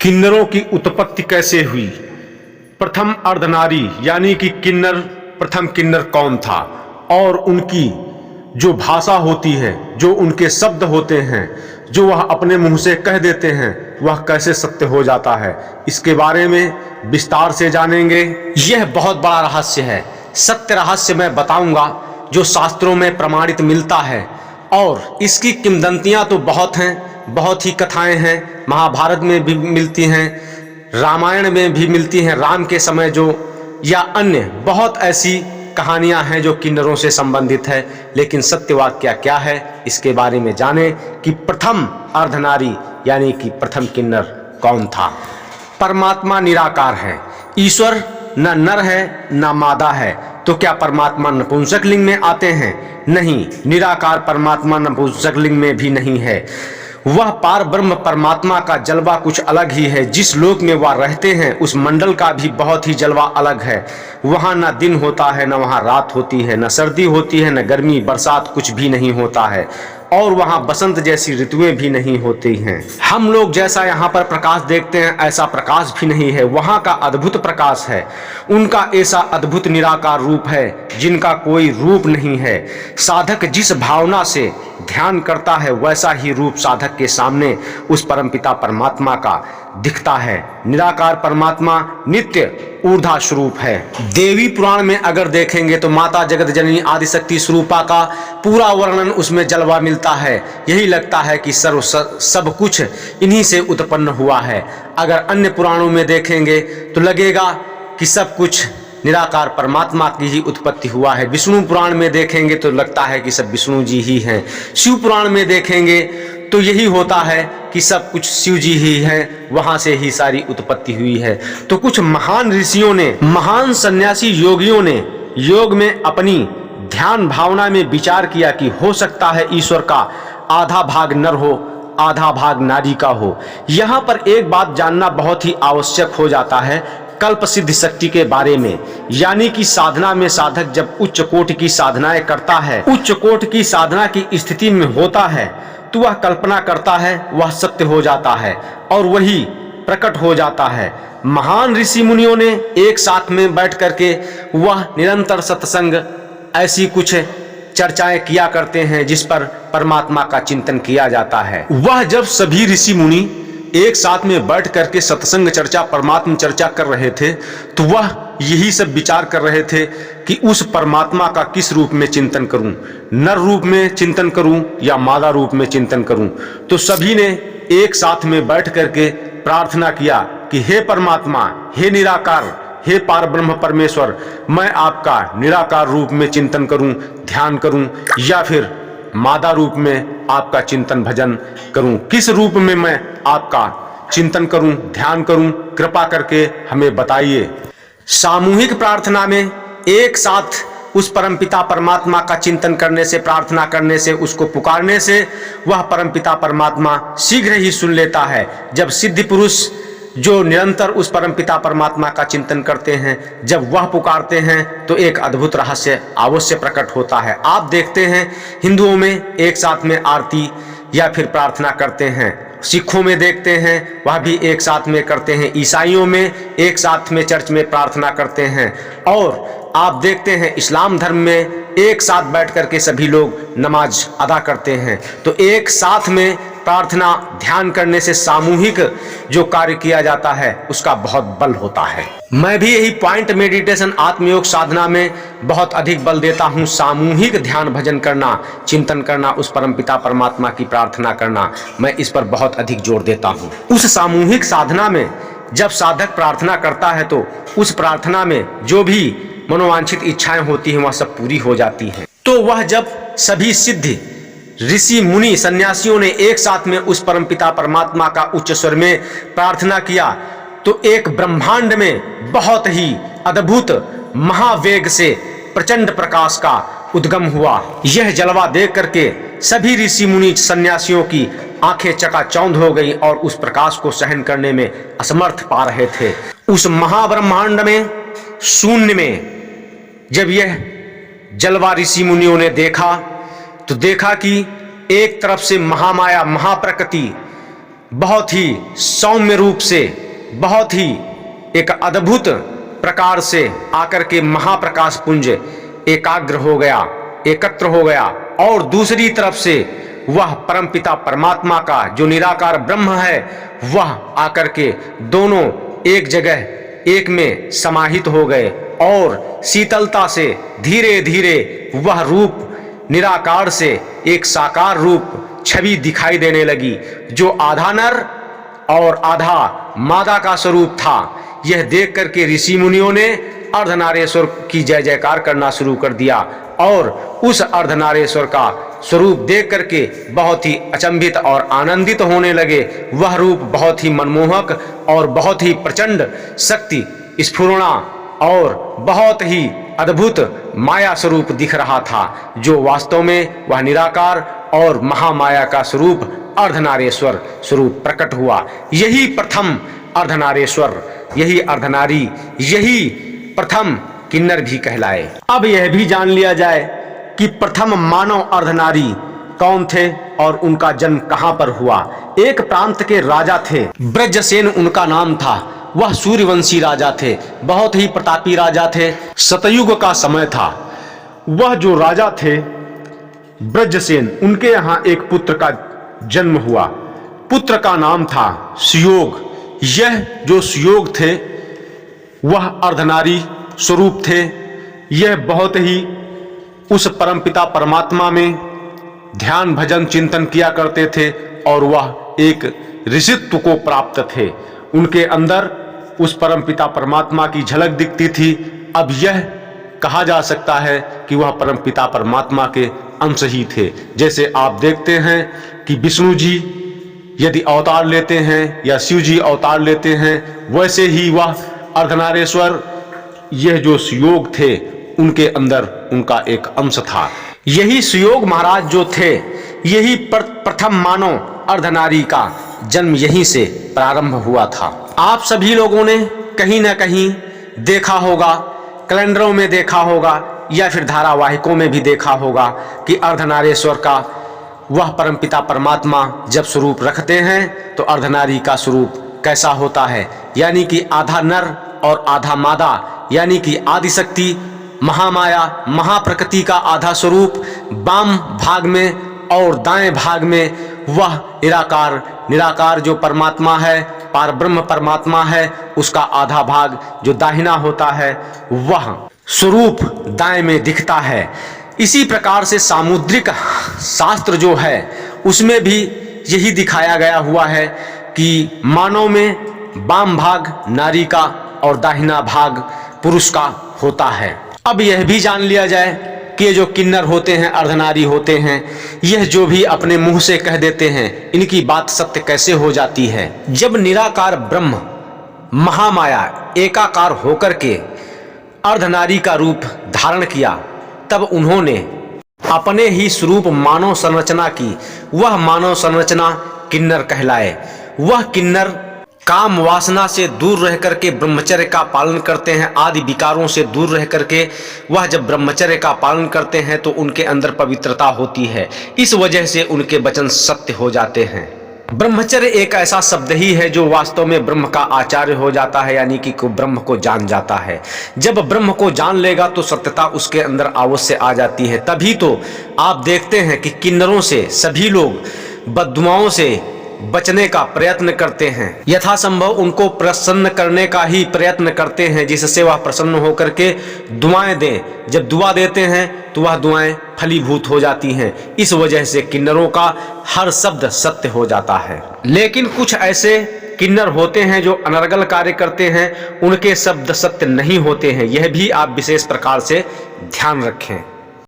किन्नरों की उत्पत्ति कैसे हुई? प्रथम अर्धनारी यानी कि किन्नर, प्रथम किन्नर कौन था और उनकी जो भाषा होती है, जो उनके शब्द होते हैं, जो वह अपने मुंह से कह देते हैं, वह कैसे सत्य हो जाता है, इसके बारे में विस्तार से जानेंगे। यह बहुत बड़ा रहस्य है। सत्य रहस्य मैं बताऊंगा जो शास्त्रों में प्रमाणित मिलता है, और इसकी किंवदंतियां तो बहुत हैं, बहुत ही कथाएं हैं। महाभारत में भी मिलती हैं, रामायण में भी मिलती हैं, राम के समय जो, या अन्य बहुत ऐसी कहानियां हैं जो किन्नरों से संबंधित है। लेकिन सत्यवाक्य क्या है इसके बारे में जाने कि प्रथम अर्धनारी यानी कि प्रथम किन्नर कौन था। परमात्मा निराकार है, ईश्वर न नर है न मादा है। तो क्या परमात्मा नपुंसक लिंग में आते हैं? नहीं, निराकार परमात्मा नपुंसक लिंग में भी नहीं है। वह पार ब्रह्म परमात्मा का जलवा कुछ अलग ही है। जिस लोक में वह रहते हैं उस मंडल का भी बहुत ही जलवा अलग है। वहाँ न दिन होता है, न वहाँ रात होती है, न सर्दी होती है, न गर्मी बरसात, कुछ भी नहीं होता है। और वहाँ बसंत जैसी ऋतुएं भी नहीं होती हैं। हम लोग जैसा यहाँ पर प्रकाश देखते हैं ऐसा प्रकाश भी नहीं है। वहाँ का अद्भुत प्रकाश है। उनका ऐसा अद्भुत निराकार रूप है जिनका कोई रूप नहीं है। साधक जिस भावना से ध्यान करता है वैसा ही रूप साधक के सामने उस परमपिता परमात्मा का दिखता है। निराकार परमात्मा नित्य ऊर्ध्वा स्वरूप है। देवी पुराण में अगर देखेंगे तो माता जगत जननी आदिशक्ति स्वरूपा का पूरा वर्णन उसमें जलवा मिलता है। यही लगता है कि सब कुछ इन्हीं से उत्पन्न हुआ है। अगर अन्य पुराणों में देखेंगे तो लगेगा कि सब कुछ निराकार परमात्मा की ही उत्पत्ति हुआ है। विष्णु पुराण में देखेंगे तो लगता है कि सब विष्णु जी ही हैं। शिव पुराण में देखेंगे तो यही होता है कि सब कुछ शिव जी ही हैं, वहां से ही सारी उत्पत्ति हुई है। तो कुछ महान ऋषियों ने, महान सन्यासी योगियों ने योग में अपनी ध्यान भावना में विचार किया कि हो सकता है ईश्वर का आधा भाग नर हो, आधा भाग नारी का हो। यहाँ पर एक बात जानना बहुत ही आवश्यक हो जाता है कल्प सिद्ध शक्ति के बारे में। यानी कि साधना में साधक जब उच्च कोट की साधनाएं करता है, उच्च कोट की साधना की स्थिति में होता है, तो वह कल्पना करता है, वह सत्य हो जाता है और वही प्रकट हो जाता है। महान ऋषि मुनियों ने एक साथ में बैठ करके वह निरंतर सत्संग, ऐसी कुछ चर्चाएं किया करते हैं जिस पर परमात्मा का चिंतन किया जाता है। वह जब सभी ऋषि मुनि एक साथ में बैठ करके सत्संग चर्चा, परमात्मा चर्चा कर रहे थे, तो वह यही सब विचार कर रहे थे कि उस परमात्मा का किस रूप में चिंतन करूं, नर रूप में चिंतन करूं या मादा रूप में चिंतन करूं। तो सभी ने एक साथ में बैठ करके प्रार्थना किया कि हे परमात्मा, हे निराकार, हे पार ब्रह्म परमेश्वर, मैं आपका निराकार रूप में चिंतन करूं, ध्यान करूं, या फिर मादा रूप में आपका चिंतन भजन करूं। किस रूप में मैं आपका चिंतन करूं, ध्यान करूं, कृपा करके हमें बताइए। सामूहिक प्रार्थना में एक साथ उस परमपिता परमात्मा का चिंतन करने से, प्रार्थना करने से, उसको पुकारने से वह परमपिता परमात्मा शीघ्र ही सुन लेता है। जब सिद्धि पुरुष जो निरंतर उस परमपिता परमात्मा का चिंतन करते हैं, जब वह पुकारते हैं तो एक अद्भुत रहस्य अवश्य प्रकट होता है। आप देखते हैं हिंदुओं में एक साथ में आरती या फिर प्रार्थना करते हैं, सिखों में देखते हैं वह भी एक साथ में करते हैं, ईसाइयों में एक साथ में चर्च में प्रार्थना करते हैं, और आप देखते हैं इस्लाम धर्म में एक साथ बैठ करके सभी लोग नमाज अदा करते हैं। तो एक साथ में प्रार्थना ध्यान करने से सामूहिक जो कार्य किया जाता है उसका बहुत बल होता है। मैं भी यही पॉइंट मेडिटेशन आत्मयोग साधना में बहुत अधिक बल देता हूँ। सामूहिक ध्यान भजन करना, चिंतन करना, उस परमपिता परमात्मा की प्रार्थना करना, मैं इस पर बहुत अधिक जोर देता हूँ। उस सामूहिक साधना में जब साधक प्रार्थना करता है तो उस प्रार्थना में जो भी मनोवांछित इच्छाएं होती हैं वह सब पूरी हो जाती हैं। तो वह जब सभी सिद्ध ऋषि मुनि सन्यासियों ने एक साथ में उस परमपिता परमात्मा का उच्च स्वर में प्रार्थना किया तो एक ब्रह्मांड में बहुत ही अद्भुत महावेग से प्रचंड प्रकाश का उद्गम हुआ। यह जलवा देख करके सभी ऋषि मुनि सन्यासियों की आंखें चकाचौंध हो गई और उस प्रकाश को सहन करने में असमर्थ पा रहे थे। उस महाब्रह्मांड में, शून्य में जब यह जलवा ऋषि मुनियों ने देखा तो देखा कि एक तरफ से महामाया, महाप्रकृति बहुत ही सौम्य रूप से, बहुत ही एक अद्भुत प्रकार से आकर के महाप्रकाश पुंज एकाग्र हो गया, एकत्र हो गया। और दूसरी तरफ से वह परमपिता परमात्मा का जो निराकार ब्रह्म है वह आकर के दोनों एक जगह एक में समाहित हो गए और शीतलता से धीरे धीरे वह रूप निराकार से एक साकार रूप छवि दिखाई देने लगी, जो आधा नर और आधा मादा का स्वरूप था। यह देख करके ऋषि मुनियों ने अर्धनारेश्वर की जय जयकार करना शुरू कर दिया और उस अर्धनारेश्वर का स्वरूप देख करके बहुत ही अचंभित और आनंदित होने लगे। वह रूप बहुत ही मनमोहक और बहुत ही प्रचंड शक्ति स्फुरणा और बहुत ही अद्भुत माया स्वरूप दिख रहा था, जो वास्तव में वह निराकार और महामाया का स्वरूप अर्धनारेश्वर स्वरूप प्रकट हुआ। यही प्रथम अर्धनारेश्वर, यही अर्धनारी, यही प्रथम किन्नर भी कहलाए। अब यह भी जान लिया जाए कि प्रथम मानव अर्धनारी कौन थे और उनका जन्म कहां पर हुआ। एक प्रांत के राजा थे, ब्रजसेन उनका नाम था। वह सूर्यवंशी राजा थे, बहुत ही प्रतापी राजा थे। सतयुग का समय था। वह जो राजा थे ब्रजसेन, उनके यहाँ एक पुत्र का जन्म हुआ। पुत्र का नाम था सुयोग। यह जो सुयोग थे वह अर्धनारी स्वरूप थे। यह बहुत ही उस परमपिता परमात्मा में ध्यान भजन चिंतन किया करते थे और वह एक ऋषित्व को प्राप्त थे। उनके अंदर उस परमपिता परमात्मा की झलक दिखती थी। अब यह कहा जा सकता है कि वह परमपिता परमात्मा के अंश ही थे। जैसे आप देखते हैं कि विष्णु जी यदि अवतार लेते हैं या शिव जी अवतार लेते हैं, वैसे ही वह अर्धनारेश्वर, यह जो सुयोग थे उनके अंदर उनका एक अंश था। यही सुयोग महाराज जो थे, यही प्रथम मानव अर्धनारी का जन्म यहीं से प्रारंभ हुआ था। आप सभी लोगों ने कहीं ना कहीं देखा होगा, कैलेंडरों में देखा होगा या फिर धारावाहिकों में भी देखा होगा कि अर्धनारेश्वर का वह परमपिता परमात्मा जब स्वरूप रखते हैं तो अर्धनारी का स्वरूप कैसा होता है, यानी कि आधा नर और आधा मादा, यानी कि आदिशक्ति महामाया महाप्रकृति का आधा स्वरूप वाम भाग में और दाएं भाग में वह निराकार जो परमात्मा है, पारब्रह्म परमात्मा है, उसका आधा भाग जो दाहिना होता है वह स्वरूप दाएं में दिखता है। इसी प्रकार से सामुद्रिक शास्त्र जो है उसमें भी यही दिखाया गया हुआ है कि मानव में वाम भाग नारी का और दाहिना भाग पुरुष का होता है। अब यह भी जान लिया जाए कि ये जो किन्नर होते हैं, अर्धनारी होते हैं, यह जो भी अपने मुंह से कह देते हैं, इनकी बात सत्य कैसे हो जाती है। जब निराकार ब्रह्म महामाया एकाकार होकर के अर्धनारी का रूप धारण किया, तब उन्होंने अपने ही स्वरूप मानव संरचना की। वह मानव संरचना किन्नर कहलाए। वह किन्नर काम वासना से दूर रह करके ब्रह्मचर्य का पालन करते हैं, आदि विकारों से दूर रह करके वह जब ब्रह्मचर्य का पालन करते हैं तो उनके अंदर पवित्रता होती है। इस वजह से उनके वचन सत्य हो जाते हैं। ब्रह्मचर्य एक ऐसा शब्द ही है जो वास्तव में ब्रह्म का आचार्य हो जाता है, यानी कि ब्रह्म को जान जाता है। जब ब्रह्म को जान लेगा तो सत्यता उसके अंदर अवश्य आ जाती है। तभी तो आप देखते हैं कि किन्नरों से सभी लोग बद्दुआओं से बचने का प्रयत्न करते हैं, यथासंभव उनको प्रसन्न करने का ही प्रयत्न करते हैं, जिससे वह प्रसन्न होकर के दुआएं दें। जब दुआ देते हैं तो वह दुआएं फलीभूत हो जाती हैं। इस वजह से किन्नरों का हर शब्द सत्य हो जाता है। लेकिन कुछ ऐसे किन्नर होते हैं जो अनर्गल कार्य करते हैं, उनके शब्द सत्य नहीं होते हैं। यह भी आप विशेष प्रकार से ध्यान रखें।